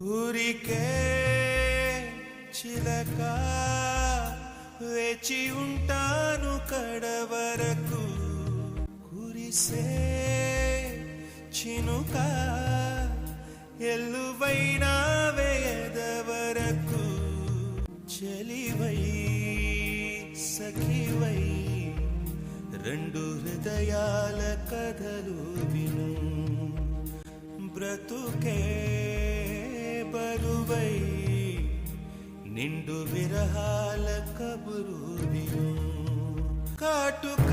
ఊరికే చిలక వేచి ఉంటాను కడవరకు కురిసే చినుక ఎల్లువైన వేయదవరకు చెలివై సఖివై రెండు హృదయాల కథలు విను బ్రతుకే బరువై నిండు విరహాల కబురు విను కాటుక